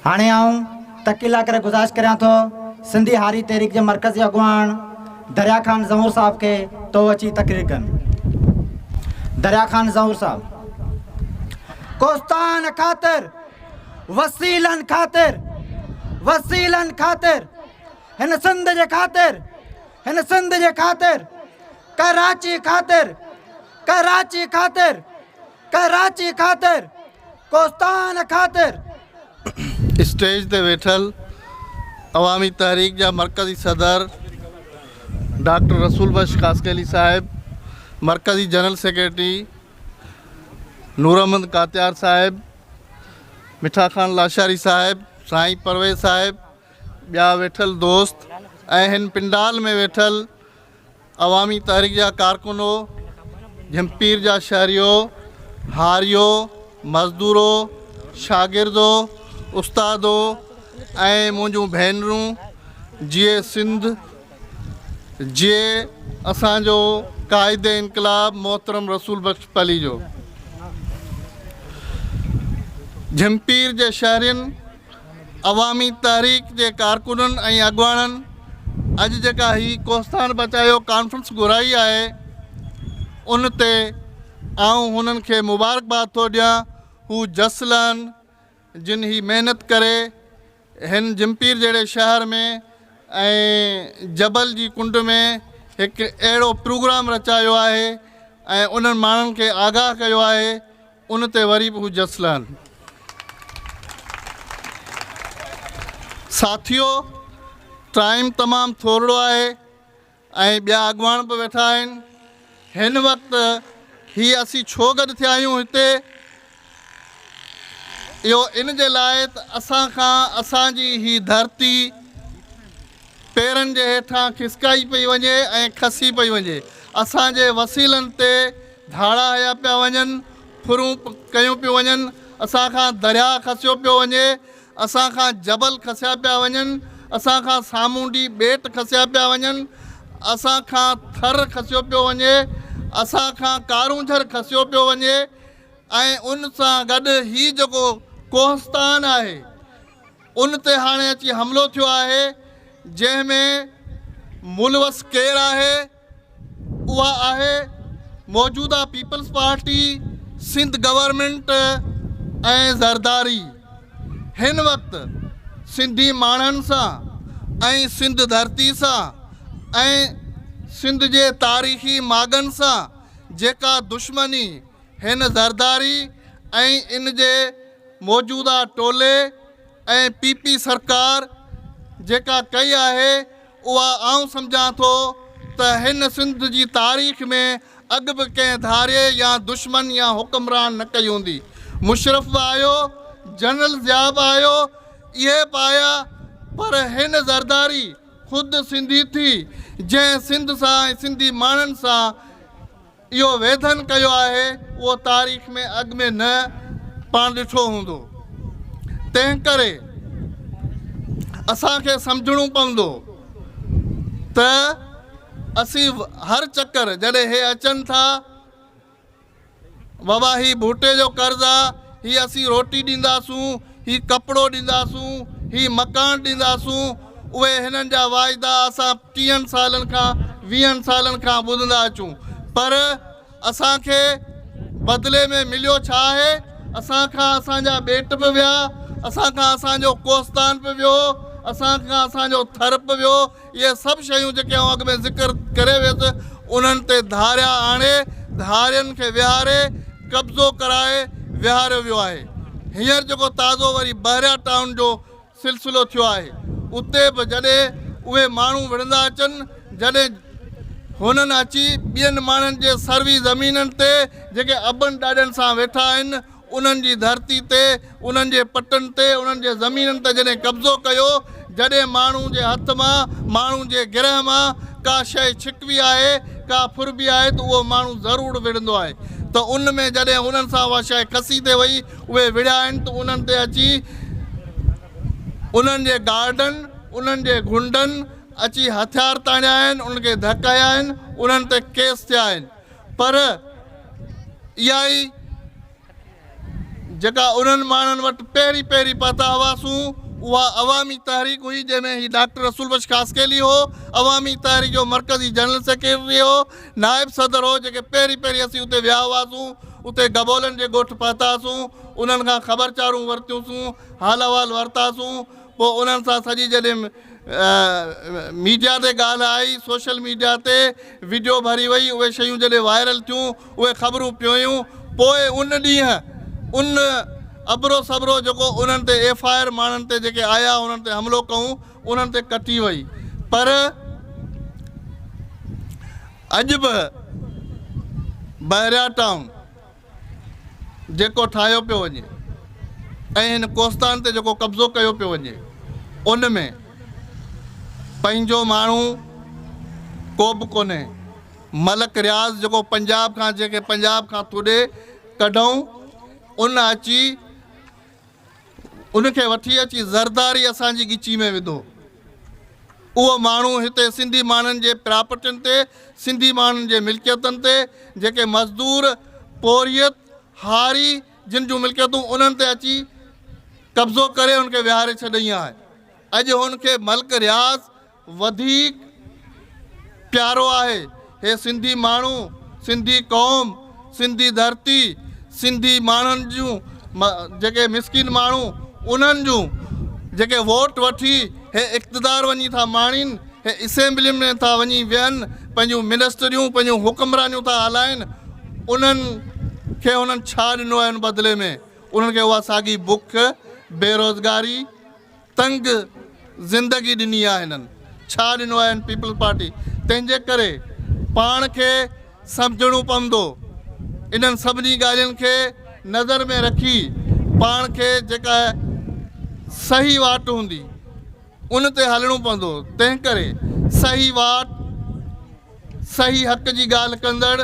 हाणे आऊं तकीला करे गुजारिश करां थो सिंधी हारी तहरीक के मरकज़ी अगवान दरिया खान ज़हूर साहब के तो अची तकरीर कन। दरिया खान ज़हूर साहब। कोस्तान खातिर वसीलन खातिर हिन सिंध जे खातिर कराची खातिर कोस्तान खातिर। स्टेज ते वेठल अवामी तहरीक जा मरकज़ी सदर डॉक्टर रसूल बख्श कासकेली साहिब, मरकज़ी जनरल सेक्रेटरी नूर अहमद कात्यार साहिब, मिठा खान लाशारी साहिब, साईं परवेज़ साहिब, ॿिया वेठल दोस्त ऐं हिन पिंडाल में वेठल अवामी तहरीक जा कारकुनो, झंपीर जा शहरियो, हारियो, मज़दूरो, शागिर्दो, उस्तादो ऐं मुंहिंजूं भेनरूं, जीए सिंध, जीए असांजो काइदे इनकलाब मोहतरम रसूल बख्श पली जो। झंपीर जे शहरियुनि, अवामी तहरीक जे कारकुननि ऐं अॻुवाणनि अॼु जेका ही कोस्तान बचायो कॉन्फ्रेंस घुराई आहे, उन ते आऊं हुननि खे मुबारकबाद थो ॾियां। हू जसलन जिन ही महिनत करे हिन झंपीर जहिड़े शहर में ऐं जबल जी कुंड में हिकु अहिड़ो प्रोग्राम रचायो आहे ऐं उन्हनि माण्हुनि खे आगाह कयो आहे, उन ते वरी बि हू जसलन। साथियो, टाइम तमामु थोरो आहे ऐं ॿिया अॻुवान बि वेठा आहिनि। हिन वक़्तु ही असीं छो गॾु थिया आहियूं हिते, इहो इन जे लाइ त असां खां असांजी ही धरती पेरनि जे हेठां खिसकाई पई वञे ऐं खसी पई वञे। असांजे वसीलनि ते धाड़ा हया पिया वञनि, फुरूं कयूं पियूं वञनि, असां खां दरिया खसियो पियो वञे, असां खां जबल खसिया पिया वञनि, असां खां सामूंडी ॿेट खसिया पिया वञनि, असां खां थर खसियो पियो वञे, असां खां कारूंझर खसियो पियो वञे ऐं उन सां गॾु ही जेको कोहस्तान आहे उन ते हाणे अची हमिलो थियो आहे, जंहिंमें मुलवस केरु आहे, उहा आहे मौजूदा पीपल्स पार्टी, सिंध गवर्नमेंट ऐं ज़रदारी। हिन वक़्तु सिंधी माण्हुनि सां ऐं सिंध धरती सां ऐं सिंध जे तारीख़ी मागनि सां जेका दुश्मनी हिन ज़रदारी ऐं इन जे मौजूदा टोले ऐं पीपी सरकार जेका कई आहे, उहा आऊं सम्झां थो त हिन सिंध जी तारीख़ में अॻु बि कंहिं धारे या दुश्मन या हुक्मरान न कई हूंदी। मुशरफ बि आयो, जनरल ज़िया बि आयो, इहे बि आया, पर हिन ज़रदारी ख़ुदि सिंधी थी, जंहिं सिंध सां ऐं सिंधी माण्हुनि सां इहो वेधन कयो आहे, उहो तारीख़ में अॻु में न पाण ॾिठो हूंदो। तंहिं करे असांखे सम्झणो पवंदो त असीं हर चकर जॾहिं हे अचनि था, बाबा ही बूटे जो कर्ज़ु आहे, ही असीं रोटी ॾींदासूं, ही कपिड़ो ॾींदासूं, ही मकान ॾींदासूं, उहे हिननि जा वाइदा असां 30 सालनि खां 20 सालनि खां ॿुधंदा अचूं, पर असांखे बदिले में मिलियो छा आहे? असां खां असांजा ॿेट बि विया, असां खां असांजो कोस्तान बि वियो, असां खां असांजो थर बि वियो। इहे सभु शयूं जेके आउं अॻु में ज़िक्र करे वियुसि, उन्हनि ते धारिया आणे, धारियुनि खे विहारे, कब्ज़ो कराए विहारियो वियो आहे। हींअर जेको ताज़ो वरी बहरिया टाउन जो सिलसिलो थियो आहे, उते बि जॾहिं उहे माण्हू विढ़ंदा अचनि, जॾहिं हुननि अची ॿियनि माण्हुनि जे सर्वी ज़मीननि ते जेके अबनि ॾाॾनि सां वेठा आहिनि, उन्हनि जी धरती ते, उन्हनि जे पटनि ते, उन्हनि जे ज़मीननि ते जॾहिं कब्ज़ो कयो, जॾहिं माण्हू जे हथ मां, माण्हू जे गिरह मां का शइ छिकवी आहे, का फुरबी आहे, त उहो माण्हू ज़रूरु विढ़ंदो आहे। त उन में जॾहिं उन्हनि सां उहा शइ खसी ते वई, उहे विढ़िया आहिनि, त उन्हनि ते अची उन्हनि जे गार्डन, उन्हनि जे गुंडनि अची हथियार ताणिया आहिनि, उनखे धकाया आहिनि, उन्हनि ते केस थिया आहिनि। पर इहा ई जेका उन्हनि माण्हुनि वटि पहिरीं पहिरीं पता हुआसूं उहा अवामी तहरीक हुई, जंहिंमें ही डॉक्टर रसूल बख्श खासकेली हो, अवामी तहरीक जो मरकज़ी जनरल सेक्रेटरी हो, नायब सदर हो, जेके पहिरीं पहिरीं असीं उते विया हुआसीं, उते गबोलनि जे ॻोठ पहुतासीं, उन्हनि खां ख़बरचारूं वरितियूंसीं, हाल अहवाल वरितासीं। पोइ उन्हनि सां सॼी जॾहिं मीडिया ते ॻाल्हि आई, सोशल मीडिया ते वीडियो भरी वई, उहे शयूं जॾहिं वायरल थियूं, उहे ख़बरूं पियूं हुयूं, पोइ उन ॾींहुं उन अबरो सबरो जेको उन्हनि ते FIR माण्हुनि ते जेके आया उन्हनि ते हमिलो कयूं, उन्हनि ते कटी वई। पर अॼु बि बहरिया टाउन जेको ठाहियो पियो वञे ऐं हिन कोस्तान ते जेको कब्ज़ो कयो पियो वञे, उन में पंहिंजो माण्हू को बि कोन्हे। मलक रियाज़ जेको पंजाब खां तुॾे कढूं, उन अची उनखे वठी अची ज़रदारी असांजी ॻिची में विधो। उहो माण्हू हिते सिंधी माण्हुनि जे प्रॉपर्टियुनि ते, सिंधी माण्हुनि जे मिल्कियतुनि ते, जेके मज़दूर पोरियत हारी जिन जूं मिल्कियतूं उन्हनि ते अची कब्ज़ो करे उनखे विहारे छॾई आहे। अॼु हुनखे मलक रियाज़ वधीक प्यारो आहे। हे सिंधी माण्हू, सिंधी क़ौम, सिंधी धरती, सिंधी माण्हुनि जूं जेके मिसकिन माण्हू उन्हनि जूं जेके वोट वठी हे इक़्तिदार वञी था माणीनि, हे असेंबली में था वञी विहनि, पंहिंजूं मिनिस्टरियूं, पंहिंजूं हुक्मरानियूं था हलाइनि, उन्हनि खे हुननि छा ॾिनो आहे उन बदिले में? उन्हनि खे उहा साॻी बुख, बेरोज़गारी, तंग ज़िंदगी ॾिनी आहे। हिननि छा ॾिनो आहे पीपल्स पार्टी? तंहिंजे करे पाण खे सम्झणो पवंदो, इन्हनि सभिनी ॻाल्हियुनि खे नज़र में रखी पाण खे जेका सही वाट हूंदी उन ते हलणो पवंदो। तंहिं करे सही वाट, सही हक़ जी ॻाल्हि कंदड़,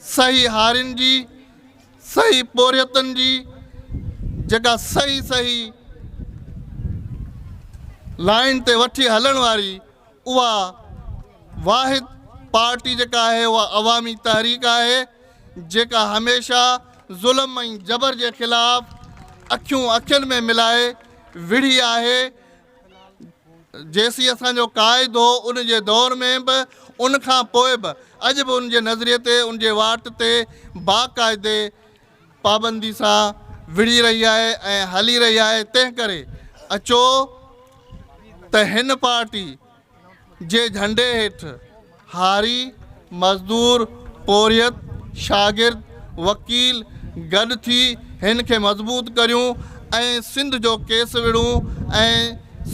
सही हारियुनि जी, सही पोरियतुनि जी जेका सही लाइन ते वठी हलण वारी उहा वाहिद पार्टी जेका आहे उहा अवामी तहरीक आहे, जेका हमेशह ज़ुल्म ऐं जबर जे ख़िलाफ़ अखियूं अखियुनि में मिलाए विढ़ी आहे। जेसी असांजो क़ाइद हो उन जे दौर में बि, उन खां पोइ बि अॼु बि उन जे नज़रिए ते, उन जे वाट ते बाक़ाइदे पाबंदी सां विढ़ी रही आहे ऐं हली रही आहे। तंहिं करे अचो त हिन पार्टी जे झंडे हेठि हारी, मज़दूर, पोरियत, शागिर्द, वकील गॾु थी हिन खे मज़बूत करियूं ऐं सिंध जो केस विढ़ूं ऐं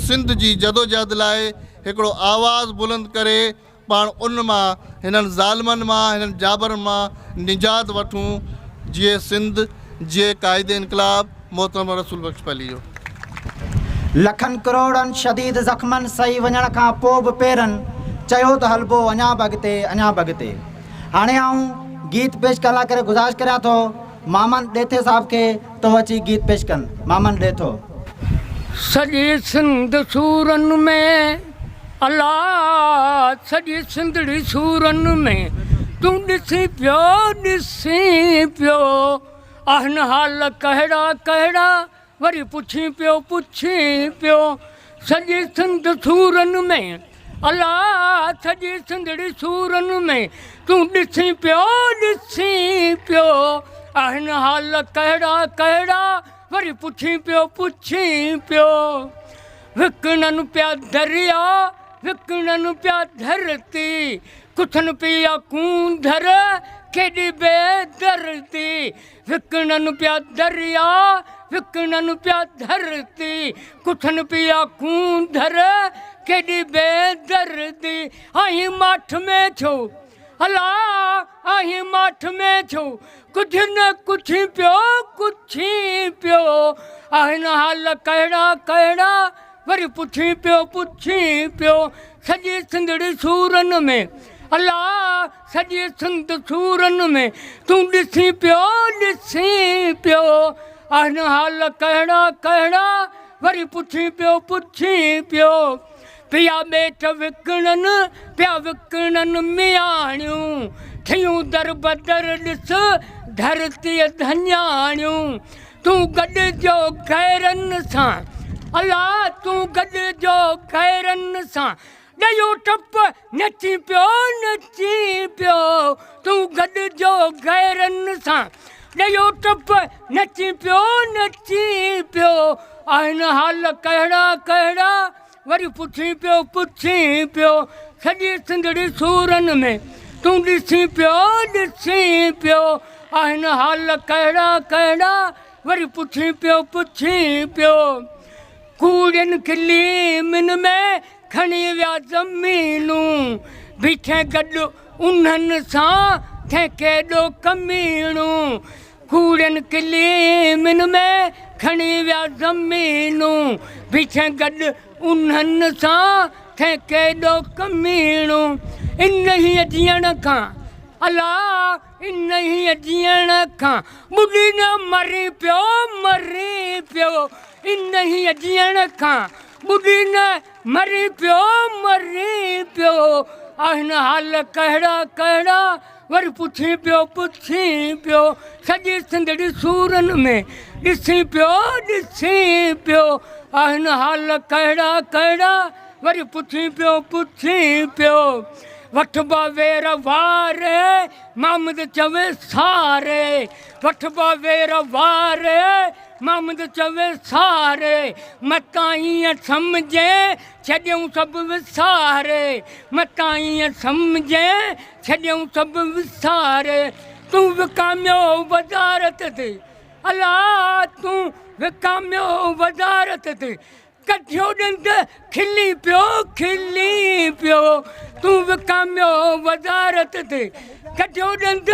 सिंध जी जदोजहद लाइ हिकिड़ो आवाज़ बुलंद करे पाण उन मां, हिननि ज़ालिमनि मां, हिननि जाबरनि मां निजात वठूं। जीअं सिंध, जीअं क़ाइदे इनक़लाब मोहतरम रसूल बख्श पली जो। लखनि करोड़नि शदीद ज़ख़्मनि सही वञण खां पोइ बि पेरनि चयो त हलबो अञा बि अॻिते, अञा बि अॻिते। हाणे आऊं गीत पेश करण करे गुज़ारिश करियां थो मामन ॾेथे साहब खे तो अची गीत पेश कनि। मामन ॾेथो। सॼी सिंध सूरनि में अलाह, सॼी सिंधड़ी सूरनि में तूं ॾिसी पियो आहिनि हाल कहिड़ा कहिड़ा, वरी पुछी पियो सॼी सिंध सूरनि में अलाह, सॼी सिंधड़ी सूरनि में तूं ॾिसी पियो आहिनि हाल कहिड़ा कहिड़ा, वरी पुछी पियो विकिणनि पिया दरिया, विकिणनि पिया धरती, कुथनि पिया कूंधर केॾी बेदर्दी, विकिणनि पिया दरिया, विकिणनि पिया धरती, कुथनि पिया कूंधर केॾी बेदर्दी। आहीं माठ में छो अलाह, आहीं माठ में छो कुझु न कुझु पियो आहिनि हाल कहिड़ा कहिड़ा, वरी पुछी पियो सॼी सिंधड़ी सूरनि में अलाह, सॼी सिंध सूरनि में तूं ॾिसी पियो आहिनि हाल कहिड़ा कहिड़ा, वरी पुछी पियो पिया ॿेट विकिणनि पिया विकिणनि मियाणियूं, थियूं दर बदर ॾिस धरतीअ धन्याणियूं, तूं गॾिजो गैरनि सां अलाह तूं गॾिजो गैरनि सां ॾयो टप नची पियो तूं गॾिजो गैरनि सां ॾयो टप नची पियो आहिनि हाल कहिड़ा कहिड़ा वरी पुछी पियो सॼी सिंधड़ी सूरनि में तूं ॾिसी पियो आहिनि हाल कहिड़ा कहिड़ा वरी पुछी पियो कूड़ियुनि खिलीमिन में खणी विया ज़मीनूं बीठे गॾु उन्हनि सां थे केॾो कमीणूं कूड़ियुनि किलीमिन में खणी विया ज़मीनूं बीठे गॾु उन्हनि सां थे केॾो कमीणूं इन हीअ जीअण खां अलाह इन हीअ जीअण खां ॿुधी न मरी पियो इन हीअ जीअण खां ॿुधी न मरी पियो आहिनि हाल कहिड़ा कहिड़ा वरी पुछी पियो सॼी सिंधड़ी सूरनि में ॾिसी पियो आहिनि हाल कहिड़ा कहिड़ा वरी पुछी पियो वठबा वेर वारे मामद चवे सारे वठबा वेर वारे मामद चवे सारे मतां ईअं सम्झे छॾियऊं सभु विसारे मतां ईअं सम्झे छॾियऊं सभु विसारे तूं विकामियो वज़ारत ते अलाह तूं विकामियो वज़ारत ते कठियो ॾंद खिली पियो तूं विकामियो वज़ारत ते कठियो ॾंद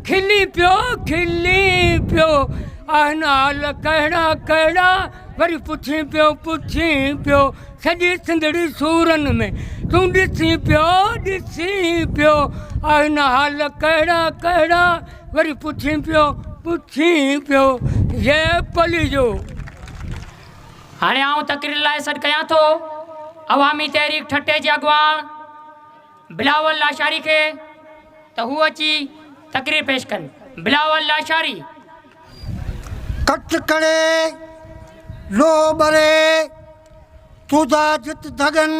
खिली पियो आहिनि हाल कहिड़ा कहिड़ा वरी पुछी पियो सॼी सिंधड़ी सूरनि में तूं ॾिसी पियो आहिनि हाल कहिड़ा कहिड़ा वरी पुछी पियो ये पली जो हाणे आउं तकरीर लाइ सॾु कयां थो अवामी तहरीक ठटे जे अॻुवाण बिलावल लाशारी खे त हू अची तकरीर पेश कनि बिलावल लाशारी कट करे लो बरे तुदा जित धगन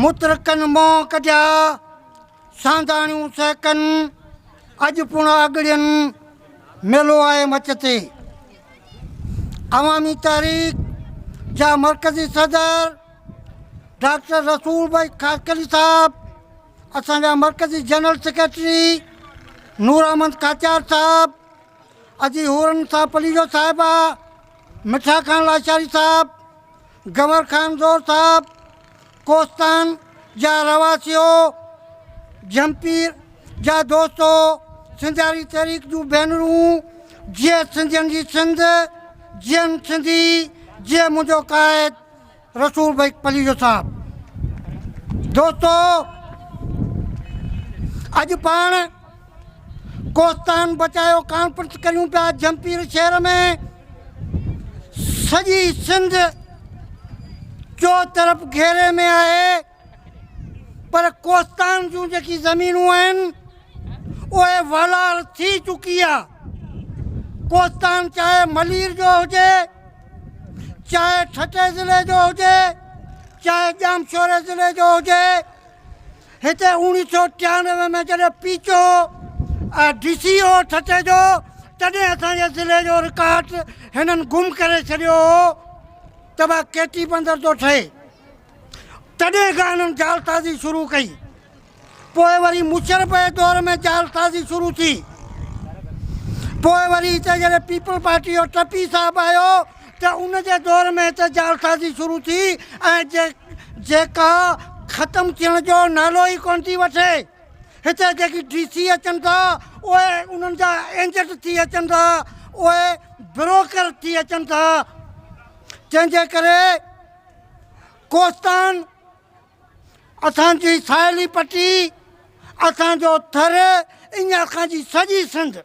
मुतरकन मों कढिया सांदाणियूं सहकन अॼु पुण अगड़ियन मेलो आहे मच ते अवामी तहरीक जा मरकज़ी सदर डॉक्टर रसूल भाई खासकली साहब असांजा मरकज़ी जनरल सेक्रेटरी नूर अहमद काचार साहब अजी हुरन साहब पलीजो साहिबा मिठा खान लाशारी साहब गंवर खान ज़ोर साहब कोस्तान जा रवासियो जमपीर जा दोस्तो सिंधियारी तहरीक जूं भेनरूं जीअं सिंधियुनि जी सिंध जीअं सिंधी जीअं मुंहिंजो क़ाइद रसूल भाई पलीजो साहब दोस्तो अॼु पाण कोस्तान बचायो कॉन्फ्रेंस करियूं पिया जमपीर शहर में सॼी सिंध चो तरफ़ घेरे में आहे पर कोस्तान जूं जेकी ज़मीनूं आहिनि उहे वलार थी चुकी आहे कोस्तान चाहे मलीर जो हुजे चाहे ठटे ज़िले जो हुजे चाहे जामशोरे ज़िले जो हुजे हिते 1993 में जॾहिं पीचो DC हो ठटे जो तॾहिं असांजे ज़िले जो रिकॉर्ड हिननि गुम करे छॾियो हो त भई केटी बंदर थो ठहे तॾहिं खां हिननि जालसाज़ी शुरू कई पोइ वरी मुशरफ जे दौर में जालसाज़ी शुरू थी पोइ वरी हिते जॾहिं पीपल पार्टी जो टपी साहिबु आयो त उन जे दौर में हिते जालसाज़ी शुरू थी ऐं जेका ख़तमु थियण जो नालो ई कोन थी वठे हिते जेकी DC अचनि था उहे उन्हनि जा एजेंट थी अचनि था उहे ब्रोकर थी अचनि था तंहिंजे करे कोस्तान असांजी साहेली पट्टी असांजो थर ईअं असांजी सॼी सिंध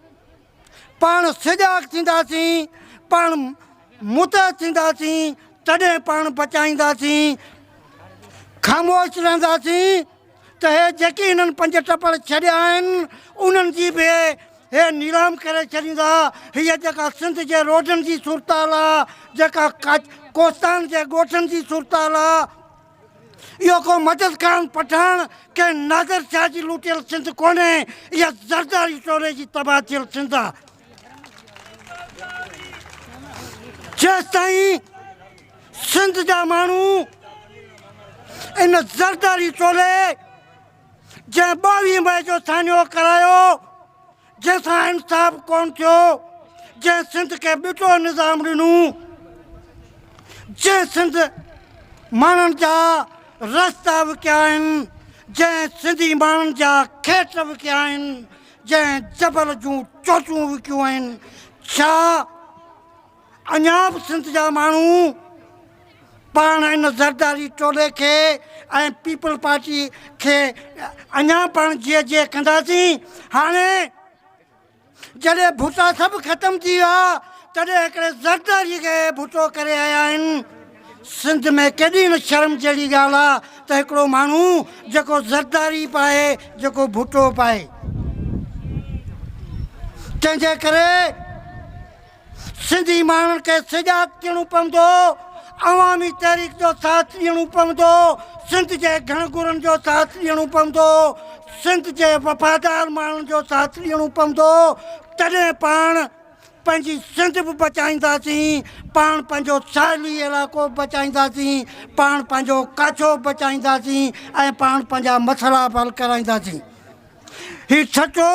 पाण सिजाग थींदासीं पाण मुतहद थींदासीं तॾहिं पाण बचाईंदासीं ख़ामोश रहंदासीं त हे जेके हिननि पंज टपड़ छॾिया आहिनि उन्हनि जी बि हे नीलाम करे छॾींदा। हीअ जेका सिंध जे रोडनि जी सूरत हाल आहे, जेका कोस्तान जे ॻोठनि जी सूरत हाल आहे, इहो को मदद ख़ान पठान के नादिर शाह जी लूटियल सिंध कोन्हे, इहा ज़रदारी चोले जी तबाह थियल सिंध आहे। जेसिताईं सिंध जा माण्हू इन ज़रदारी चोले जंहिं 22 मई जो सान्यो करायो, जंहिंसां इंसाफ़ कोन थियो, जंहिं सिंध खे ॿिटो निज़ाम ॾिनो, जंहिं सिंध माण्हुनि जा रस्ता विकिया आहिनि, जंहिं सिंधी माण्हुनि जा खेत विकिया आहिनि, जंहिं जबल जूं चोचूं विकियूं आहिनि, छा अञा बि सिंध जा माण्हू पाण इन ज़रदारी टोले खे ऐं पीपल पार्टी खे अञा पाण जीअं कंदासीं? हाणे जॾहिं भुटा सभु ख़तमु थी विया, तॾहिं हिकिड़े ज़रदारी खे भुटो करे आया आहिनि। सिंध में केॾी न शर्म जहिड़ी ॻाल्हि आहे त हिकिड़ो माण्हू जेको ज़रदारी पाए, जेको भुटो पाए। तंहिंजे करे सिंधी माण्हुनि खे सिजात ॾियणो पवंदो, अवामी तहरीक जो साथ ॾियणो पवंदो, सिंध जे घणगुरनि जो साथ ॾियणो पवंदो, सिंध जे वफ़ादार माण्हुनि जो साथ ॾियणो पवंदो। तॾहिं पाण पंहिंजी सिंध बि बचाईंदासीं, पाण पंहिंजो साहिली इलाइक़ो बचाईंदासीं, पाण पंहिंजो काछो बचाईंदासीं ऐं पाण पंहिंजा मसइला बि हल कराईंदासीं। हीउ सचो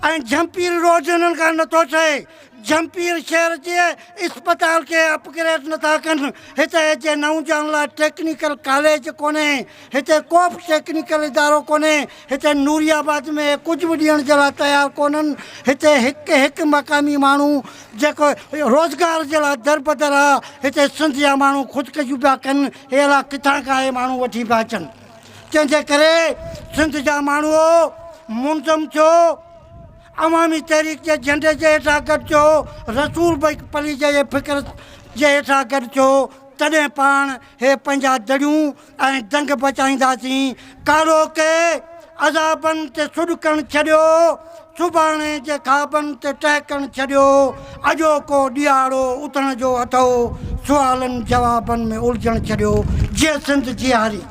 ऐं जमपीर रोड हिननि खां नथो ठहे। जमपीर शहर जे इस्पताल खे अपग्रेड नथा कनि। हिते जे नौजवान लाइ टेक्निकल कॉलेज कोन्हे, हिते को बि टेक्निकल इदारो कोन्हे, हिते नूरियाबाद में कुझु बि ॾियण जे लाइ तयारु कोन्हनि। हिते हिकु मक़ामी माण्हू जेको रोज़गार जे लाइ दरबदर आहे, हिते सिंध जा माण्हू ख़ुदकशियूं पिया कनि। हे अहिड़ा किथां खां इहे माण्हू वठी पिया अचनि। तंहिंजे करे सिंध जा माण्हू मुंज़म थियो, अवामी तहरीक जे झंडे जे हेठां गॾिजो, रसूल भाई पली जे फ़िक्र जे हेठां गॾिजो। तॾहिं पाण हे पंहिंजा दड़ियूं ऐं दंग बचाईंदासीं। कारो के अज़ाबनि ते सुॾकणु छॾियो, सुभाणे जे ख़्वाबनि ते टहिकणु छॾियो। अॼोको ॾियारो उथण जो अथव, सुवालनि जवाबनि में उलझणु छॾियो। जे सिंध जी हारी।